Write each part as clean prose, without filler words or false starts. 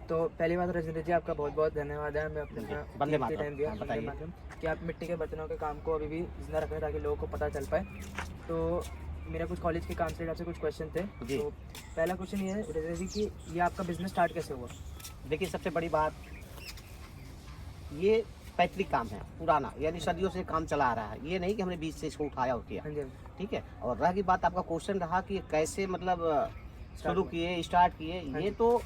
तो पहली बात राजेंद्र जी, आपका बहुत बहुत धन्यवाद है, मैं अपने वंदे कीमती टाइम दिया, मातरम। वंदे बताइए। मातरम, कि आप मिट्टी के बर्तनों के काम को अभी भी जिंदा रख रहे हैं ताकि लोगों को पता चल पाए। तो मेरा कुछ कॉलेज के काम से आपसे कुछ क्वेश्चन थे। जी। तो पहला क्वेश्चन ये है राजेंद्र जी कि ये आपका बिजनेस स्टार्ट कैसे हुआ? देखिए, सबसे बड़ी बात, ये पैतृक काम है, पुराना, यानी सदियों से काम चला आ रहा है। ये नहीं कि हमने बीच से इसको उठाया और किया। हाँ जी, हाँ जी। ठीक है। और रह गई बात, आपका क्वेश्चन रहा कि कैसे मतलब शुरू हुआ। किए, स्टार्ट किए, हाँ ये जी। तो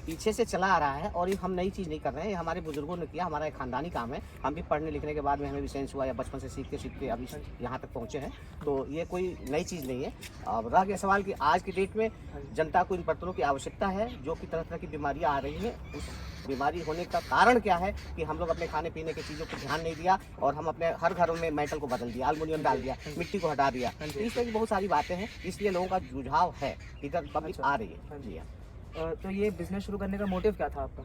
पीछे से चला आ रहा है और ये हम नई चीज़ नहीं कर रहे हैं। ये हमारे बुजुर्गों ने किया, हमारा एक खानदानी काम है। हम भी पढ़ने लिखने के बाद में हमें भी सेंस हुआ या बचपन से सीखते सीखते अभी हाँ जी। यहाँ तक पहुँचे हैं। तो ये कोई नई चीज़ नहीं है। अब रह गया सवाल कि आज की डेट में हाँ जी। जनता को इन बर्तनों की आवश्यकता है, जो कि तरह तरह की बीमारियाँ आ रही हैं। उस बीमारी होने का कारण क्या है कि हम लोग अपने खाने पीने की चीज़ों पर ध्यान नहीं दिया और हम अपने हर घरों में मेटल को बदल दिया, एल्युमिनियम डाल दिया, मिट्टी को हटा दिया। हाँ जी। तो इस तरह की बहुत सारी बातें हैं, इसलिए लोगों का रुझाव है, इधर पब्लिक अच्छा। आ रही हाँ है। जी। जी हाँ। तो ये बिजनेस शुरू करने का मोटिव क्या था आपका?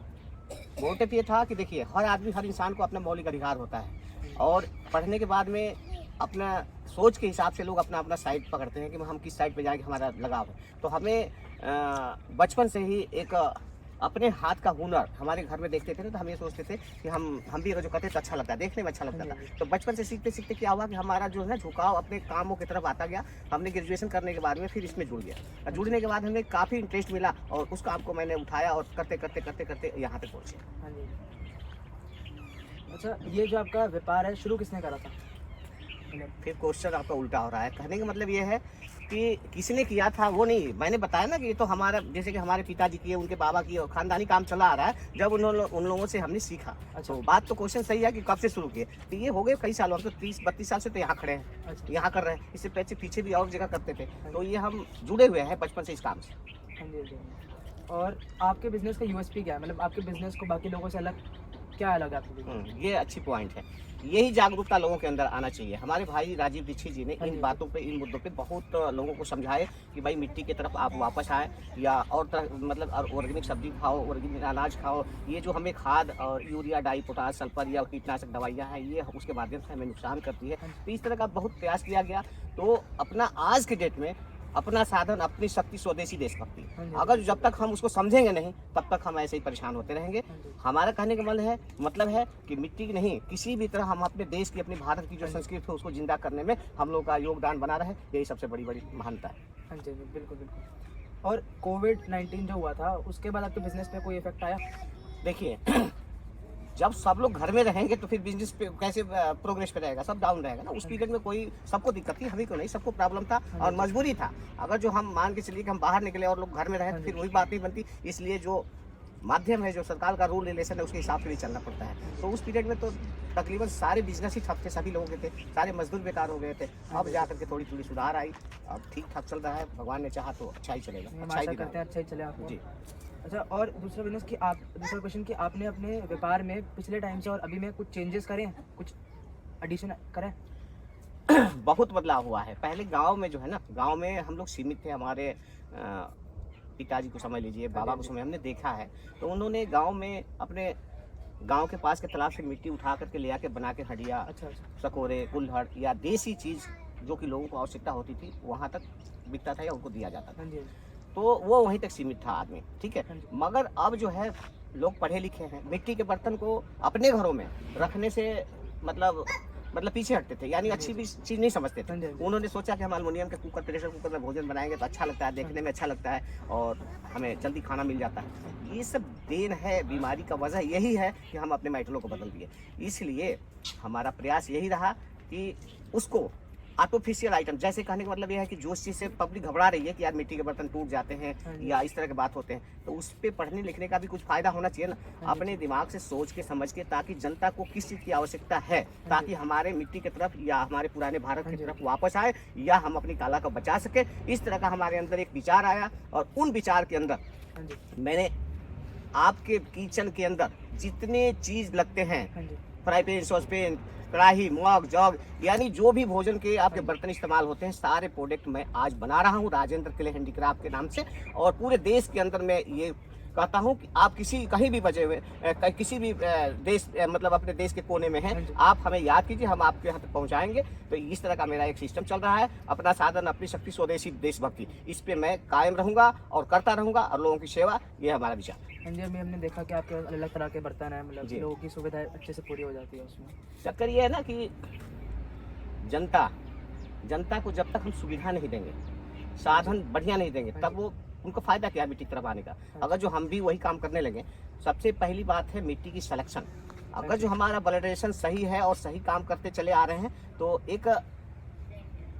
मोटिव ये था कि देखिए, हर आदमी, हर इंसान को अपना मौलिक अधिकार होता है और पढ़ने के बाद में अपना सोच के हिसाब से लोग अपना अपना साइड पकड़ते हैं कि हम किस साइड पे जाएंगे, हमारा लगाव है। तो हमें बचपन से ही एक अपने हाथ का हुनर हमारे घर में देखते थे ना, तो हम ये सोचते थे कि हम भी अगर जो करते तो अच्छा लगता है, देखने में अच्छा लगता था। तो बचपन से सीखते सीखते क्या हुआ कि हमारा जो है झुकाव अपने कामों की तरफ आता गया। हमने ग्रेजुएशन करने के बाद में फिर इसमें जुड़ गया और जुड़ने के बाद हमें काफ़ी इंटरेस्ट मिला और उस काम को मैंने उठाया और करते करते करते करते यहाँ तक पहुँचे। हाँ जी। अच्छा, ये जो आपका व्यापार है शुरू किसने करा था? फिर क्वेश्चन आपका उल्टा हो रहा है। कहने का मतलब ये है कि किसने किया था वो नहीं, मैंने बताया ना कि ये तो हमारा, जैसे कि हमारे पिताजी किए, उनके बाबा किए, खानदानी काम चला आ रहा है। जब उन लोगों से हमने सीखा। अच्छा। तो बात तो क्वेश्चन सही है कि कब से शुरू किए, तो ये हो गए कई सालों, हम तो 30-32 साल से तो यहाँ खड़े हैं, अच्छा। यहाँ कर रहे हैं। इससे पीछे भी और जगह करते थे। तो ये हम जुड़े हुए हैं बचपन से इस काम से। हाँ जी, हाँ जी। और आपके बिजनेस का यूएसपी क्या है? मतलब आपके बिजनेस को बाकी लोगों से अलग क्या अलग है आपके बिजनेस? ये अच्छी पॉइंट है। यही जागरूकता लोगों के अंदर आना चाहिए। हमारे भाई राजीव दीक्षित जी ने हाँ इन जी। बातों पे, इन मुद्दों पे बहुत लोगों को समझाए कि भाई मिट्टी की तरफ आप वापस आए या और तरह मतलब ऑर्गेनिक सब्जी खाओ, ऑर्गेनिक अनाज खाओ। ये जो हमें खाद और यूरिया, डाई, पोटाश, सल्फर या कीटनाशक दवाइयाँ हैं, ये उसके माध्यम से हमें नुकसान करती है। तो इस तरह का बहुत प्रयास किया गया। तो अपना आज के डेट में अपना साधन, अपनी शक्ति, स्वदेशी देशभक्ति, हाँ जी। अगर जब तक हम उसको समझेंगे नहीं तब तक हम ऐसे ही परेशान होते रहेंगे। हाँ जी। हमारा कहने का मतलब है कि मिट्टी की नहीं, किसी भी तरह हम अपने देश की, अपनी भारत की जो संस्कृति है उसको जिंदा करने में हम लोग का योगदान बना रहे, यही सबसे बड़ी महानता है। हाँ जी, बिल्कुल बिल्कुल। और कोविड-19 जो हुआ था उसके बाद आपके बिजनेस पे कोई इफेक्ट आया? देखिए, जब सब लोग घर में रहेंगे तो फिर बिजनेस पे कैसे प्रोग्रेस पे रहेगा, सब डाउन रहेगा ना। उस पीरियड में कोई, सबको दिक्कत थी, हमें को नहीं, सबको प्रॉब्लम था और मजबूरी था। अगर जो हम मान के चलिए कि हम बाहर निकले और लोग घर में रहे तो फिर वही बात नहीं बनती। इसलिए जो माध्यम है, जो सरकार का रूल रेगुलेशन है, उसके हिसाब से भी चलना पड़ता है। तो उस पीरियड में तो तकरीबन सारे बिजनेस ही ठप थे, सभी लोगों के थे, सारे मजदूर बेकार हो गए थे। अब जाकर के थोड़ी थोड़ी सुधार आई, अब ठीक ठाक चल रहा है। भगवान ने चाहा तो अच्छा ही चलेगा, हम अच्छा ही आशा दिन करते हैं अच्छा ही चले आपको। जी। अच्छा, और दूसरा क्वेश्चन कि आपने अपने व्यापार में पिछले टाइम से और अभी में कुछ चेंजेस करे हैं, कुछ एडिशन करें? बहुत बदलाव हुआ है। पहले गाँव में जो है ना, गाँव में हम लोग सीमित थे। हमारे पिताजी को समझ लीजिए, बाबा को समझ, हमने देखा है। तो उन्होंने गाँव में अपने गाँव के पास के तालाब से मिट्टी उठा करके ले आके बना के हंडिया, अच्छा अच्छा। सकोरे, कुल्हड़ या देसी चीज़ जो कि लोगों को आवश्यकता होती थी, वहाँ तक बिकता था या उनको दिया जाता था। हाँ जी, हाँ तो वो वहीं तक सीमित था आदमी, ठीक है। हाँ जी। मगर अब जो है लोग पढ़े लिखे हैं, मिट्टी के बर्तन को अपने घरों में रखने से मतलब पीछे हटते थे, यानी अच्छी भी चीज़ नहीं समझते थे। हाँ जी, हाँ जी। उन्होंने सोचा कि हम एल्युमिनियम के कुकर, प्रेशर कुकर में भोजन बनाएंगे तो अच्छा लगता है, देखने में अच्छा लगता है और हमें जल्दी खाना मिल जाता है। ये सब देन है, बीमारी का वजह यही है कि हम अपने मेटलों को बदल दिए। इसलिए हमारा प्रयास यही रहा कि उसको आर्टिफिशियल आइटम, जैसे कहने का मतलब ये है कि जो चीज़ से पब्लिक घबरा रही है कि यार मिट्टी के बर्तन टूट जाते हैं या इस तरह की बात होते हैं, तो उस पे पढ़ने लिखने का भी कुछ फायदा होना चाहिए ना। अपने दिमाग से सोच के समझ के, ताकि जनता को किस चीज़ की आवश्यकता है, ताकि हमारे मिट्टी की तरफ या हमारे पुराने भारत की तरफ वापस आए या हम अपनी कला को बचा सके। इस तरह का हमारे अंदर एक विचार आया और उन विचार के अंदर हाँ जी, मैंने आपके किचन के अंदर जितने चीज़ लगते हैं, हाँ जी। फ्राई पैन, सॉस पैन, कढ़ाई, मग, जग, यानी जो भी भोजन के आपके बर्तन इस्तेमाल होते हैं, सारे प्रोडक्ट मैं आज बना रहा हूँ राजेंद्र क्ले हैंडीक्राफ्ट के नाम से। और पूरे देश के अंदर मैं ये कहता हूँ कि आप कहीं भी बचे हुए किसी भी देश मतलब अपने देश के कोने में हैं, आप हमें याद कीजिए, हम आपके यहाँ तक पहुँचाएंगे। तो इस तरह का मेरा एक सिस्टम चल रहा है। अपना साधन, अपनी शक्ति, स्वदेशी देशभक्ति, इस पे मैं कायम रहूँगा और करता रहूँगा और लोगों की सेवा, ये हमारा विचार है। हाँ जी, अभी हमने देखा कि आपके अलग तरह के बर्तन हैं, मतलब जी। लोगों की सुविधाएं अच्छे से पूरी हो जाती है उसमें। चक्कर ये है ना कि जनता जनता को जब तक हम सुविधा नहीं देंगे, साधन बढ़िया नहीं देंगे, हाँ तब जी। वो उनको फायदा क्या है मिट्टी की तरफ आने का। हाँ अगर जो हम भी वही काम करने लगे, सबसे पहली बात है मिट्टी की सिलेक्शन। अगर जो हमारा वैलिडेशन सही है और सही काम करते चले आ रहे हैं, तो एक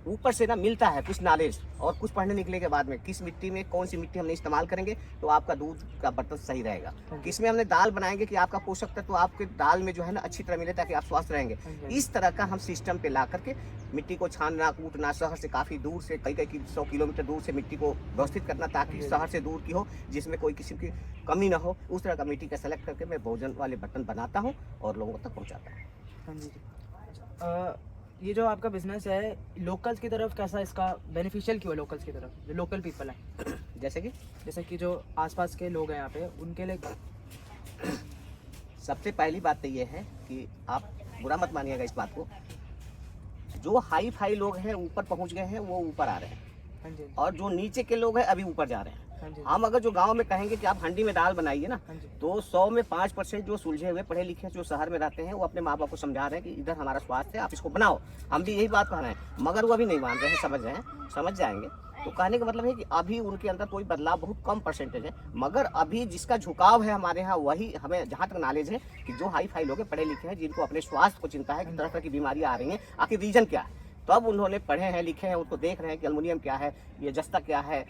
ऊपर से ना मिलता है कुछ नॉलेज, और कुछ पढ़ने निकले के बाद में किस मिट्टी में कौन सी मिट्टी हमने इस्तेमाल करेंगे तो आपका दूध का बर्तन सही रहेगा। हाँ जी। किस में हमने दाल बनाएंगे कि आपका पोषक तत्व तो आपके दाल में जो है ना अच्छी तरह मिले, ताकि आप स्वस्थ रहेंगे। हाँ जी। इस तरह का हम सिस्टम पे ला करके मिट्टी को छानना, कूटना, शहर से काफ़ी दूर से कई 100 किलोमीटर दूर से मिट्टी को व्यवस्थित करना, ताकि जी। शहर से दूर की हो, जिसमें कोई किसी की कमी ना हो। उस तरह का मिट्टी का सेलेक्ट करके मैं भोजन वाले बर्तन बनाता हूँ और लोगों तक पहुँचाता हूँ। हाँ जी। ये जो आपका बिजनेस है, लोकल्स की तरफ कैसा इसका बेनिफिशियल क्यों है? लोकल्स की तरफ, जो लोकल पीपल हैं, जैसे कि जो आसपास के लोग हैं यहाँ पे, उनके लिए सबसे पहली बात तो ये है कि आप बुरा मत मानिएगा इस बात को, जो हाई फाई लोग हैं ऊपर पहुंच गए हैं वो ऊपर आ रहे हैं, हाँ जी। और जो नीचे के लोग हैं अभी ऊपर जा रहे हैं। हाँ जी। हम अगर जो गांव में कहेंगे कि आप हंडी में दाल बनाइए ना, हाँ जी। तो 100 में 5% जो सुलझे हुए पढ़े लिखे जो शहर में रहते हैं, वो अपने माँ बाप को समझा रहे हैं कि इधर हमारा स्वास्थ्य है, आप इसको बनाओ। हम भी यही बात कह रहे हैं, मगर वो अभी नहीं मान रहे हैं, समझ रहे हैं, समझ जाएंगे। तो कहने का मतलब है कि अभी उनके अंदर कोई बदलाव बहुत कम परसेंटेज है, मगर अभी जिसका झुकाव है हमारे यहाँ, वही हमें जहाँ तक नॉलेज है कि जो हाई फाई लोग हैं, पढ़े लिखे हैं, जिनको अपने स्वास्थ्य को चिंता है कि तरह तरह की बीमारियाँ आ रही हैं, आखिर रीजन क्या है, तब उन्होंने पढ़े हैं लिखे हैं, उनको देख रहे हैं कि एल्युमिनियम क्या है, ये जस्ता क्या है,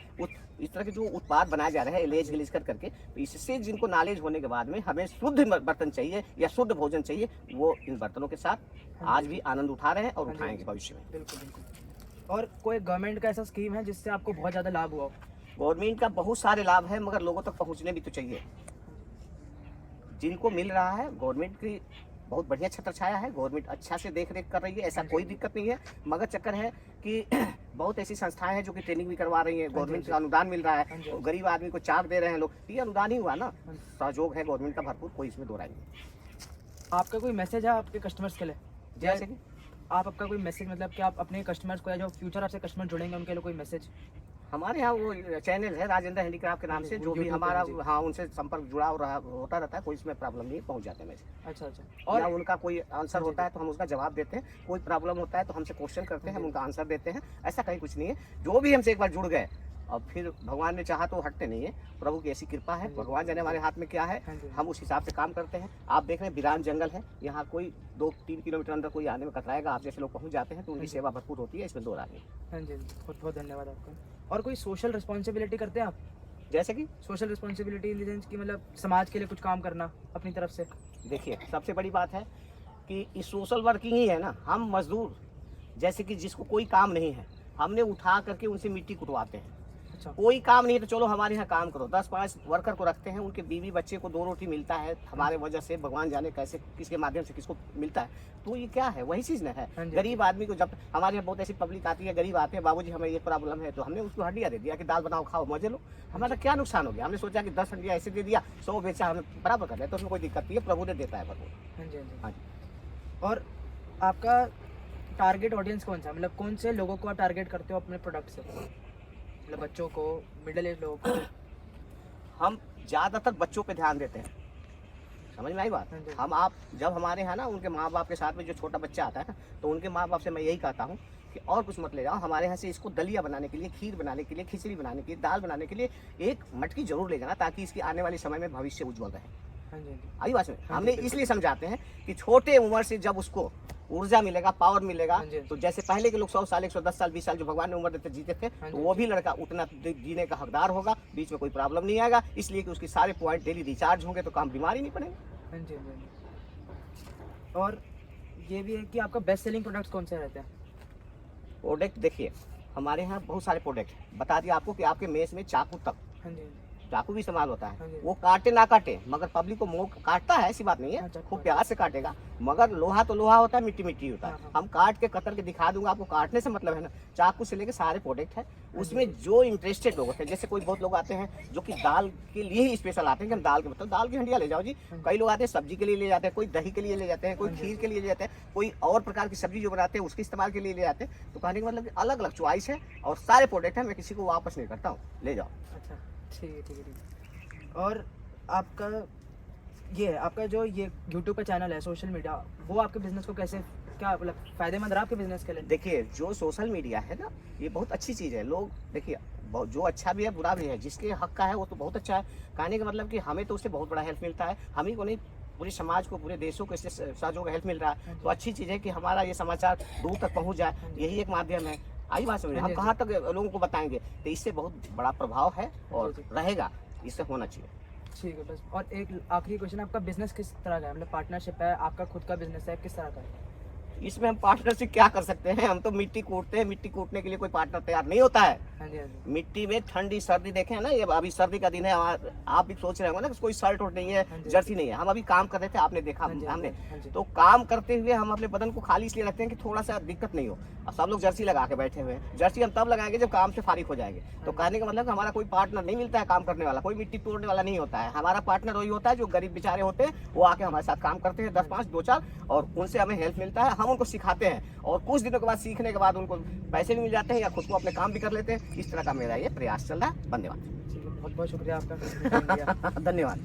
इस तरह के जो उत्पाद बनाए जा रहे हैं इलेज गिलेज करके, तो इससे जिनको नॉलेज होने के बाद में हमें शुद्ध बर्तन चाहिए या शुद्ध भोजन चाहिए, वो इन बर्तनों के साथ आज भी आनंद उठा रहे हैं और उठाएंगे भविष्य में। बिल्कुल बिल्कुल। और कोई गवर्नमेंट का ऐसा स्कीम है जिससे आपको बहुत ज़्यादा लाभ हुआ हो? गवर्नमेंट का बहुत सारे लाभ है, मगर लोगों तक पहुंचने भी तो चाहिए। जिनको मिल रहा है, गवर्नमेंट की बहुत बढ़िया छत्र छाया है, गवर्नमेंट अच्छा से देख रेख कर रही है, ऐसा कोई दिक्कत नहीं है। मगर चक्कर है कि बहुत ऐसी संस्थाएं हैं जो कि ट्रेनिंग भी करवा रही है, गवर्नमेंट का अनुदान मिल रहा है, और गरीब आदमी को चाक दे रहे हैं लोग, ये अनुदान ही हुआ ना, सहयोग है गवर्नमेंट का भरपूर, कोई इसमें दो राय नहीं। आपका कोई मैसेज है आपके कस्टमर्स के लिए? जैसे कि आपका कोई मैसेज, मतलब कि आप अपने कस्टमर्स को, या जो फ्यूचर आपसे कस्टमर जुड़ेंगे उनके लिए कोई मैसेज? हमारे यहाँ वो चैनल है राजेंद्र हैंडीक्राफ्ट के नाम से, जो भी हमारा हाँ उनसे संपर्क जुड़ा होता रहता है, कोई इसमें प्रॉब्लम नहीं, पहुँच जाते हैं मैसेज। अच्छा अच्छा। और और उनका कोई आंसर होता है तो हम उसका जवाब देते हैं, कोई प्रॉब्लम होता है तो हमसे क्वेश्चन करते हैं, हम उनका आंसर देते हैं, ऐसा कहीं कुछ नहीं है। जो भी हमसे एक बार जुड़ गए और फिर भगवान ने चाहा तो हटते नहीं है, प्रभु की ऐसी कृपा है, भगवान जाने हमारे हाथ में क्या है, हम उस हिसाब से काम करते हैं। आप देख रहे हैं वीरान जंगल है, यहाँ कोई 2-3 किलोमीटर अंदर कोई आने में कतराएगा, आप जैसे लोग पहुँच जाते हैं तो उनकी सेवा भरपूर होती है, इसमें दो राय नहीं। हाँ जी, बहुत बहुत धन्यवाद आपका। और कोई सोशल रिस्पॉन्सिबिलिटी करते हैं आप? जैसे कि social responsibility in the sense कि मतलब समाज के लिए कुछ काम करना अपनी तरफ से? देखिए, सबसे बड़ी बात है कि इस सोशल वर्किंग ही है ना, हम मजदूर जैसे कि जिसको कोई काम नहीं है, हमने उठा करके उनसे मिट्टी कुटवाते हैं। अच्छा। कोई काम नहीं है तो चलो हमारे यहाँ काम करो, 10-5 वर्कर को रखते हैं, उनके बीवी बच्चे को 2 रोटी मिलता है हमारे वजह से, भगवान जाने कैसे किसके माध्यम से किसको मिलता है, तो ये क्या है, वही चीज़ ना है। हाँ जी। गरीब आदमी को, जब हमारे यहाँ बहुत ऐसी पब्लिक आती है, गरीब आते हैं, बाबूजी हमें ये प्रॉब्लम है, तो हमने उसको हड्डियाँ दे दिया कि दाल बनाओ खाओ मजे लो, हमारा क्या नुकसान हो गया। हमने सोचा कि 10 हड्डियाँ ऐसे दे दिया, 100 बेचा, हमें बराबर कर दिया, तो उसमें कोई दिक्कत नहीं है, प्रभु ने देता है भरपूर। हाँ जी हाँ जी। हाँ जी। और आपका टारगेट ऑडियंस कौन सा है, मतलब कौन से लोगों को आप टारगेट करते हो अपने प्रोडक्ट से? मतलब बच्चों को, मिडिल एज लोगों को? हम ज़्यादातर बच्चों पे ध्यान देते हैं, समझ में आई बात। हाँ जी। हम आप जब हमारे यहाँ ना उनके माँ बाप के साथ में जो छोटा बच्चा आता है ना, तो उनके माँ बाप से मैं यही कहता हूँ कि और कुछ मत ले जाओ, हमारे यहाँ से इसको दलिया बनाने के लिए, खीर बनाने के लिए, खिचड़ी बनाने के लिए, दाल बनाने के लिए एक मटकी जरूर ले जाना, ताकि इसकी आने वाले समय में भविष्य उज्जवल रहे। हाँ जी हाँ जी। आई बात में हाँ हमने जी, इसलिए समझाते हैं कि छोटे उम्र से जब उसको ऊर्जा मिलेगा, पावर मिलेगा, हाँ जी। तो जैसे पहले के लोग 100 साल, 110 साल, 20 साल जो भगवान ने उम्र देते जीते थे, हाँ तो जी। वो भी लड़का उतना जीने का हकदार होगा, बीच में कोई प्रॉब्लम नहीं आएगा, इसलिए कि उसके सारे पॉइंट डेली रिचार्ज होंगे, तो काम बीमारी नहीं पड़ेगा। हाँ जी हाँ जी। और ये भी है कि आपका बेस्ट सेलिंग प्रोडक्ट्स कौन से रहते हैं? प्रोडक्ट देखिए, हमारे यहाँ बहुत सारे प्रोडक्ट हैं, बता दिया आपको कि आपके मेज में चाकू तक, हाँ जी चाकू भी इस्तेमाल होता हाँ है, जी। वो काटे ना काटे, मगर पब्लिक को मुंह काटता है, ऐसी बात नहीं हाँ, है, चाकू खूब काटता प्यार से काटेगा, मगर लोहा तो लोहा होता है, मिट्टी मिट्टी होता है। हाँ, हाँ। हम काट के कतर के दिखा दूंगा आपको, काटने से मतलब है ना, चाकू से लेके सारे प्रोडक्ट है। उसमें जो इंटरेस्टेड लोग होते हैं, जैसे कोई बहुत लोग आते हैं जो कि दाल के लिए ही स्पेशल आते हैं कि हम दाल के, मतलब दाल की हंडिया ले जाओ जी। कई लोग आते हैं सब्जी के लिए ले जाते हैं, कोई दही के लिए ले जाते हैं, कोई खीर के लिए ले जाते हैं, कोई और प्रकार की सब्जी जो बनाते हैं उसके इस्तेमाल के लिए ले जाते हैं। तो कहने का मतलब अलग अलग चॉइस है और सारे प्रोडक्ट हैं, मैं किसी को वापस नहीं करता हूँ, ले जाओ। अच्छा, ठीक है ठीक है ठीक है। और आपका ये है, आपका जो ये यूट्यूब का चैनल है, सोशल मीडिया, वो आपके बिजनेस को कैसे, क्या मतलब फायदेमंद रहा आपके बिजनेस के लिए? देखिए, जो सोशल मीडिया है ना, ये बहुत अच्छी चीज़ है। लोग देखिए, जो अच्छा भी है बुरा भी है, जिसके हक का है वो तो बहुत अच्छा है। कहने का मतलब कि हमें तो उससे बहुत बड़ा हेल्प मिलता है, हम ही को नहीं, पूरे समाज को, पूरे देशों को इससे सहयोग हेल्प मिल रहा है। तो अच्छी चीज़ है कि हमारा ये समाचार दूर तक पहुँच जाए, यही एक माध्यम है। आई बात समझ, हाँ हम जी, कहाँ तक लोगों को बताएंगे, तो इससे बहुत बड़ा प्रभाव है और जी, जी। रहेगा, इससे होना चाहिए। ठीक है बस। और एक आखिरी क्वेश्चन, आपका बिजनेस किस तरह का है, मतलब पार्टनरशिप है, आपका खुद का बिजनेस है, किस तरह का है? इसमें हम पार्टनरशिप क्या कर सकते हैं, हम तो मिट्टी कूटते हैं, मिट्टी कूटने के लिए कोई पार्टनर तैयार नहीं होता है। हाँ जी, हाँ जी। मिट्टी में ठंडी सर्दी देखें ना, ये अभी सर्दी का दिन है, आप भी सोच रहे होंगे ना कि कोई शर्ट उर्ट नहीं है, हाँ जी। जर्सी नहीं है। हम अभी काम कर रहे थे, आपने देखा, हाँ जी, हाँ जी, हमने हाँ जी। तो काम करते हुए हम अपने बदन को खाली इसलिए रखते हैं कि थोड़ा सा दिक्कत नहीं हो। अब सब लोग जर्सी लगा के बैठे हुए हैं, जर्सी हम तब लगाएंगे जब काम से फारिग हो जाएंगे। तो कहने का मतलब कि हमारा कोई पार्टनर नहीं मिलता है काम करने वाला, कोई मिट्टी तोड़ने वाला नहीं होता है। हमारा पार्टनर वही होता है जो गरीब बेचारे होते हैं, वो आके हमारे साथ काम करते हैं 10 5 2 4, और उनसे हमें हेल्प मिलता है, हम उनको सिखाते हैं, और कुछ दिनों के बाद सीखने के बाद उनको पैसे भी मिल जाते हैं या खुद को अपने काम भी कर लेते हैं। इस तरह का मेरा ये प्रयास चल रहा है। धन्यवाद। ठीक है, बहुत बहुत शुक्रिया आपका। धन्यवाद।